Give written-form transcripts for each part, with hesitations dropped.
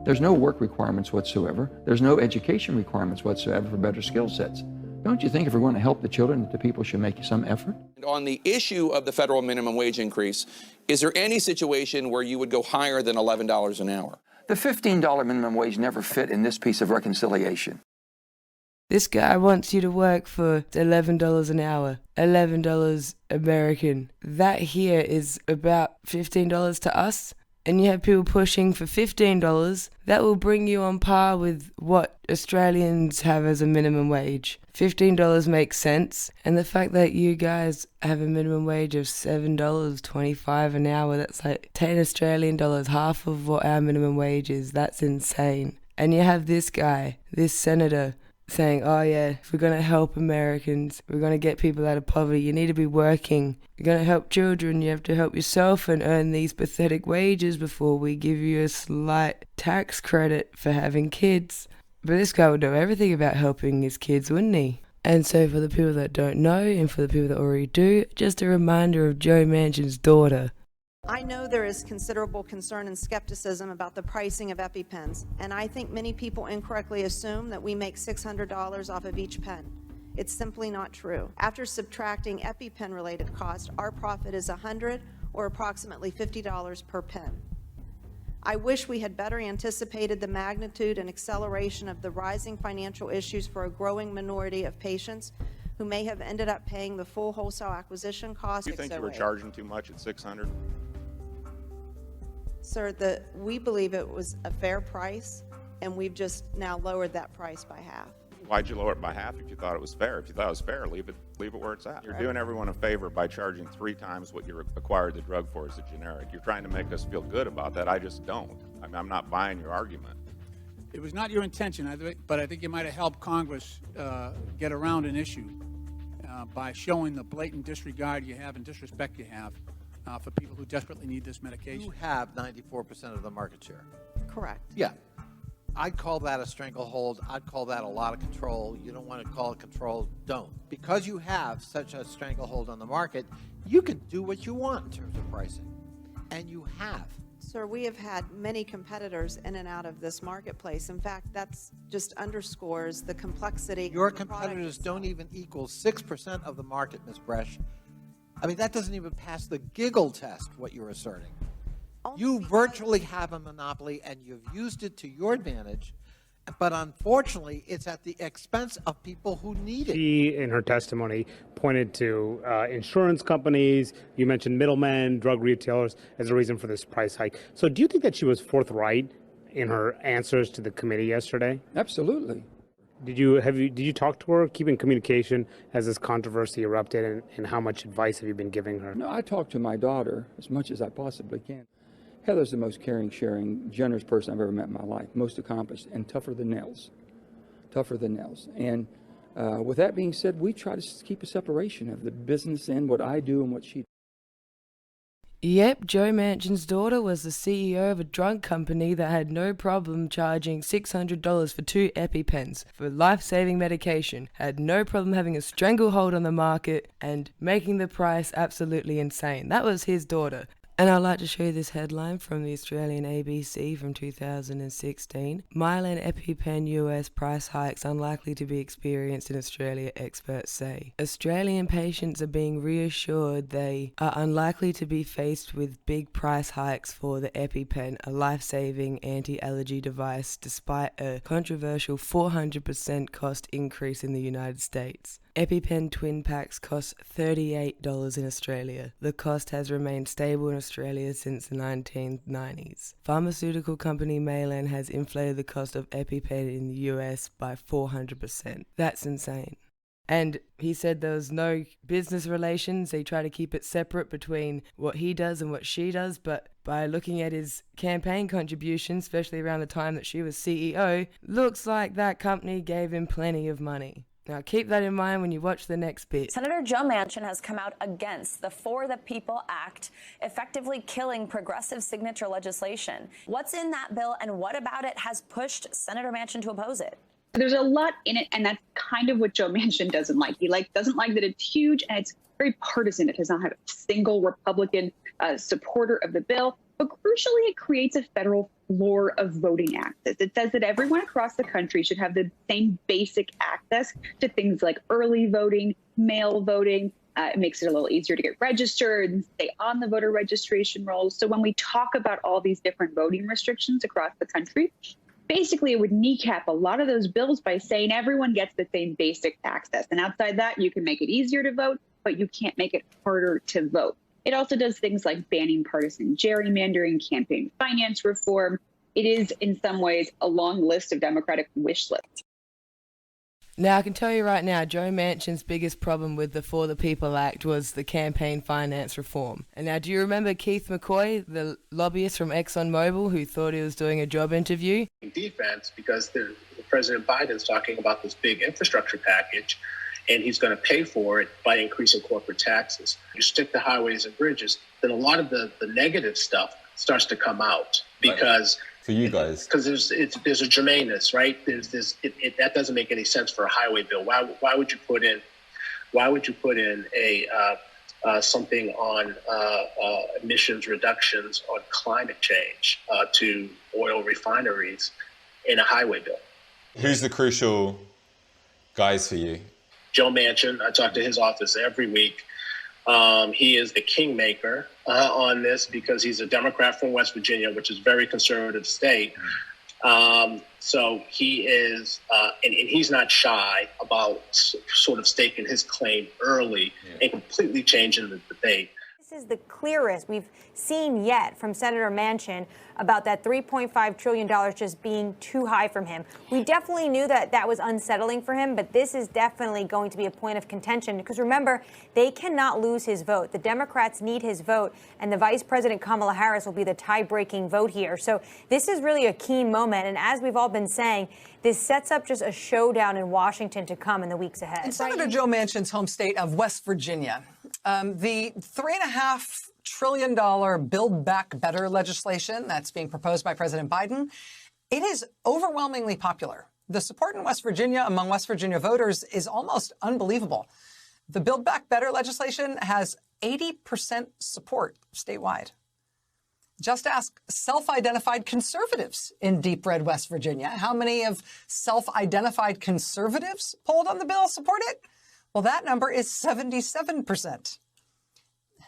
There's no work requirements whatsoever. There's no education requirements whatsoever for better skill sets. Don't you think if we're going to help the children that the people should make some effort? On the issue of the federal minimum wage increase, is there any situation where you would go higher than $11 an hour? The $15 minimum wage never fit in this piece of reconciliation. This guy wants you to work for $11 an hour, $11 American. That here is about $15 to us. And you have people pushing for $15, that will bring you on par with what Australians have as a minimum wage. $15 makes sense. And the fact that you guys have a minimum wage of $7.25 an hour, that's like 10 Australian dollars, half of what our minimum wage is. That's insane. And you have this guy, this senator, saying, oh yeah, if we're going to help Americans, we're going to get people out of poverty, you need to be working. You're going to help children, you have to help yourself and earn these pathetic wages before we give you a slight tax credit for having kids. But this guy would know everything about helping his kids, wouldn't he? And so for the people that don't know, and for the people that already do, just a reminder of Joe Manchin's daughter. I know there is considerable concern and skepticism about the pricing of EpiPens, and I think many people incorrectly assume that we make $600 off of each pen. It's simply not true. After subtracting EpiPen-related costs, our profit is $100 or approximately $50 per pen. I wish we had better anticipated the magnitude and acceleration of the rising financial issues for a growing minority of patients who may have ended up paying the full wholesale acquisition cost. Do you think you were charging too much at $600? Sir, we believe it was a fair price, and we've just now lowered that price by half. Why'd you lower it by half if you thought it was fair? If you thought it was fair, leave it where it's at. You're doing everyone a favor by charging 3 times what you acquired the drug for as a generic. You're trying to make us feel good about that. I just don't. I mean, I'm not buying your argument. It was not your intention, but I think you might have helped Congress get around an issue by showing the blatant disregard you have and disrespect you have for people who desperately need this medication. You have 94% of the market share. Correct. Yeah. I'd call that a stranglehold. I'd call that a lot of control. You don't want to call it control, don't. Because you have such a stranglehold on the market, you can do what you want in terms of pricing. And you have. Sir, we have had many competitors in and out of this marketplace. In fact, that's just underscores the complexity. Your competitors don't even equal 6% of the market, Ms. Bresch. I mean, that doesn't even pass the giggle test, what you're asserting. You virtually have a monopoly, and you've used it to your advantage, but unfortunately, it's at the expense of people who need it. She, in her testimony, pointed to insurance companies, you mentioned middlemen, drug retailers, as a reason for this price hike. So do you think that she was forthright in her answers to the committee yesterday? Absolutely. Did you talk to her, keep in communication as this controversy erupted, and how much advice have you been giving her? No, I talk to my daughter as much as I possibly can. Heather's the most caring, sharing, generous person I've ever met in my life, most accomplished, and tougher than nails. Tougher than nails. And with that being said, we try to keep a separation of the business and what I do and what she does. Yep, Joe Manchin's daughter was the CEO of a drug company that had no problem charging $600 for 2 EpiPens for life-saving medication, had no problem having a stranglehold on the market, and making the price absolutely insane. That was his daughter. And I'd like to show you this headline from the Australian ABC from 2016. Mylan EpiPen US price hikes unlikely to be experienced in Australia, experts say. Australian patients are being reassured they are unlikely to be faced with big price hikes for the EpiPen, a life-saving anti-allergy device, despite a controversial 400% cost increase in the United States. EpiPen twin packs cost $38 in Australia. The cost has remained stable in Australia since the 1990s. Pharmaceutical company Mylan has inflated the cost of EpiPen in the US by 400%. That's insane. And he said there was no business relations. They try to keep it separate between what he does and what she does. But by looking at his campaign contributions, especially around the time that she was CEO, looks like that company gave him plenty of money. Now, keep that in mind when you watch the next bit. Senator Joe Manchin has come out against the For the People Act, effectively killing progressive signature legislation. What's in that bill, and what about it has pushed Senator Manchin to oppose it? There's a lot in it, and that's kind of what Joe Manchin doesn't like. He doesn't like that it's huge and it's very partisan. It does not have a single Republican supporter of the bill. But crucially, it creates a federal floor of voting access. It says that everyone across the country should have the same basic access to things like early voting, mail voting. It makes it a little easier to get registered and stay on the voter registration rolls. So when we talk about all these different voting restrictions across the country, basically it would kneecap a lot of those bills by saying everyone gets the same basic access. And outside that, you can make it easier to vote, but you can't make it harder to vote. It also does things like banning partisan gerrymandering, campaign finance reform. It is, in some ways, a long list of Democratic wish lists. Now, I can tell you right now, Joe Manchin's biggest problem with the For the People Act was the campaign finance reform. And now, do you remember Keith McCoy, the lobbyist from ExxonMobil, who thought he was doing a job interview? Defense, because President Biden's talking about this big infrastructure package, and he's going to pay for it by increasing corporate taxes. You stick to highways and bridges, then a lot of the negative stuff starts to come out because... For you guys, because there's a germaneness, right? That doesn't make any sense for a highway bill. Why would you put in a something on emissions reductions on climate change to oil refineries in a highway bill? Who's the crucial guys for you? Joe Manchin. I talk to his office every week. He is the kingmaker on this because he's a Democrat from West Virginia, which is a very conservative state. So he is, and he's not shy about sort of staking his claim early and completely changing the debate. This is the clearest we've seen yet from Senator Manchin about that $3.5 trillion just being too high from him. We definitely knew that that was unsettling for him, but this is definitely going to be a point of contention because remember, they cannot lose his vote. The Democrats need his vote, and the Vice President Kamala Harris will be the tie-breaking vote here. So this is really a key moment, and as we've all been saying, this sets up just a showdown in Washington to come in the weeks ahead. In Senator Joe Manchin's home state of West Virginia, the $3.5 trillion Build Back Better legislation that's being proposed by President Biden, it is overwhelmingly popular. The support in West Virginia among West Virginia voters is almost unbelievable. The Build Back Better legislation has 80% support statewide. Just ask self-identified conservatives in deep red West Virginia. How many of self-identified conservatives polled on the bill support it? Well, that number is 77%.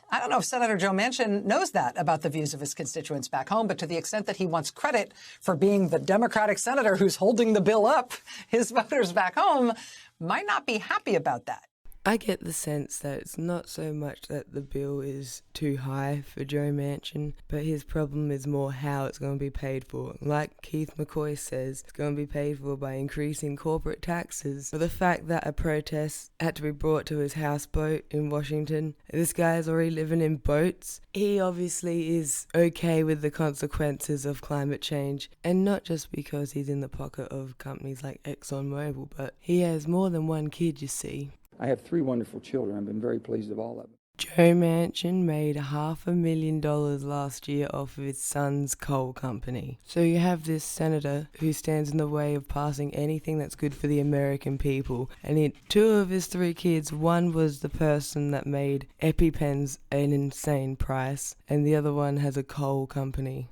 I don't know if Senator Joe Manchin knows that about the views of his constituents back home, but to the extent that he wants credit for being the Democratic senator who's holding the bill up, his voters back home might not be happy about that. I get the sense that it's not so much that the bill is too high for Joe Manchin, but his problem is more how it's going to be paid for. Like Keith McCoy says, it's going to be paid for by increasing corporate taxes. But the fact that a protest had to be brought to his houseboat in Washington, this guy's already living in boats. He obviously is okay with the consequences of climate change, and not just because he's in the pocket of companies like ExxonMobil, but he has more than one kid, you see. I have 3 wonderful children. I've been very pleased with all of them. Joe Manchin made $500,000 last year off of his son's coal company. So you have this senator who stands in the way of passing anything that's good for the American people. And 2 of his 3 kids, one was the person that made EpiPens an insane price, and the other one has a coal company.